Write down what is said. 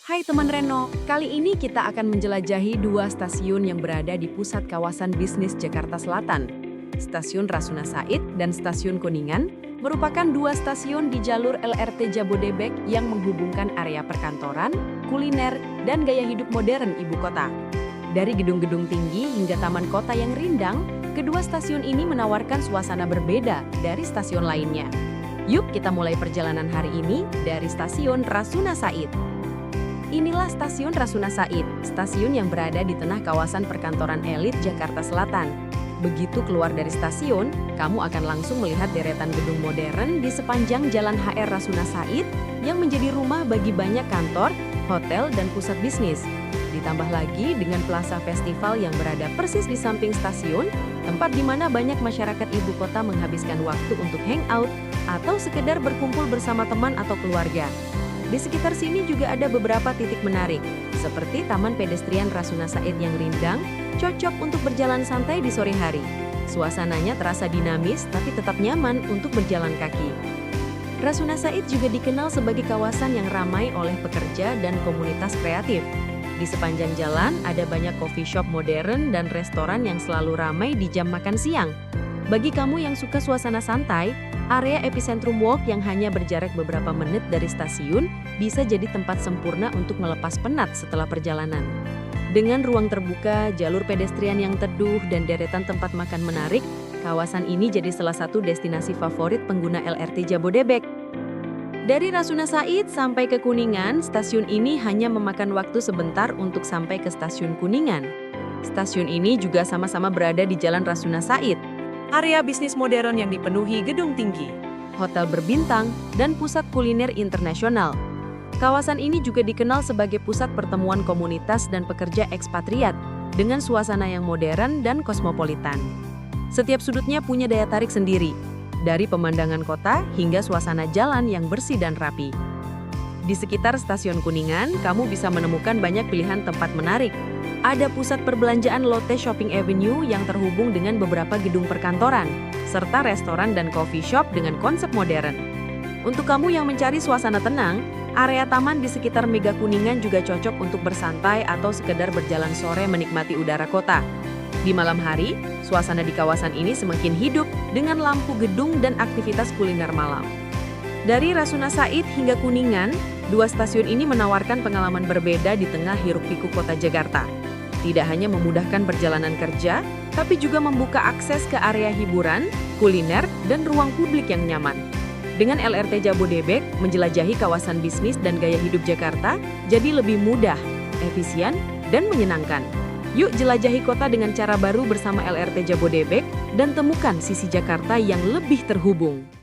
Hai teman Reno, kali ini kita akan menjelajahi dua stasiun yang berada di pusat kawasan bisnis Jakarta Selatan. Stasiun Rasuna Said dan Stasiun Kuningan merupakan dua stasiun di jalur LRT Jabodebek yang menghubungkan area perkantoran, kuliner, dan gaya hidup modern ibu kota. Dari gedung-gedung tinggi hingga taman kota yang rindang, kedua stasiun ini menawarkan suasana berbeda dari stasiun lainnya. Yuk kita mulai perjalanan hari ini dari Stasiun Rasuna Said. Inilah Stasiun Rasuna Said, stasiun yang berada di tengah kawasan perkantoran elit Jakarta Selatan. Begitu keluar dari stasiun, kamu akan langsung melihat deretan gedung modern di sepanjang Jalan HR Rasuna Said yang menjadi rumah bagi banyak kantor, hotel, dan pusat bisnis. Ditambah lagi dengan Plaza Festival yang berada persis di samping stasiun, tempat di mana banyak masyarakat ibu kota menghabiskan waktu untuk hangout atau sekedar berkumpul bersama teman atau keluarga. Di sekitar sini juga ada beberapa titik menarik, seperti Taman Pedestrian Rasuna Said yang rindang, cocok untuk berjalan santai di sore hari. Suasananya terasa dinamis tapi tetap nyaman untuk berjalan kaki. Rasuna Said juga dikenal sebagai kawasan yang ramai oleh pekerja dan komunitas kreatif. Di sepanjang jalan ada banyak coffee shop modern dan restoran yang selalu ramai di jam makan siang. Bagi kamu yang suka suasana santai, area Epicentrum Walk yang hanya berjarak beberapa menit dari stasiun bisa jadi tempat sempurna untuk melepas penat setelah perjalanan. Dengan ruang terbuka, jalur pedestrian yang teduh, dan deretan tempat makan menarik, kawasan ini jadi salah satu destinasi favorit pengguna LRT Jabodebek. Dari Rasuna Said sampai ke Kuningan, stasiun ini hanya memakan waktu sebentar untuk sampai ke Stasiun Kuningan. Stasiun ini juga sama-sama berada di Jalan Rasuna Said. Area bisnis modern yang dipenuhi gedung tinggi, hotel berbintang, dan pusat kuliner internasional. Kawasan ini juga dikenal sebagai pusat pertemuan komunitas dan pekerja ekspatriat dengan suasana yang modern dan kosmopolitan. Setiap sudutnya punya daya tarik sendiri, dari pemandangan kota hingga suasana jalan yang bersih dan rapi. Di sekitar Stasiun Kuningan, kamu bisa menemukan banyak pilihan tempat menarik. Ada pusat perbelanjaan Lotte Shopping Avenue yang terhubung dengan beberapa gedung perkantoran, serta restoran dan coffee shop dengan konsep modern. Untuk kamu yang mencari suasana tenang, area taman di sekitar Mega Kuningan juga cocok untuk bersantai atau sekedar berjalan sore menikmati udara kota. Di malam hari, suasana di kawasan ini semakin hidup dengan lampu gedung dan aktivitas kuliner malam. Dari Rasuna Said hingga Kuningan, dua stasiun ini menawarkan pengalaman berbeda di tengah hiruk-pikuk kota Jakarta. Tidak hanya memudahkan perjalanan kerja, tapi juga membuka akses ke area hiburan, kuliner, dan ruang publik yang nyaman. Dengan LRT Jabodebek, menjelajahi kawasan bisnis dan gaya hidup Jakarta jadi lebih mudah, efisien, dan menyenangkan. Yuk jelajahi kota dengan cara baru bersama LRT Jabodebek dan temukan sisi Jakarta yang lebih terhubung.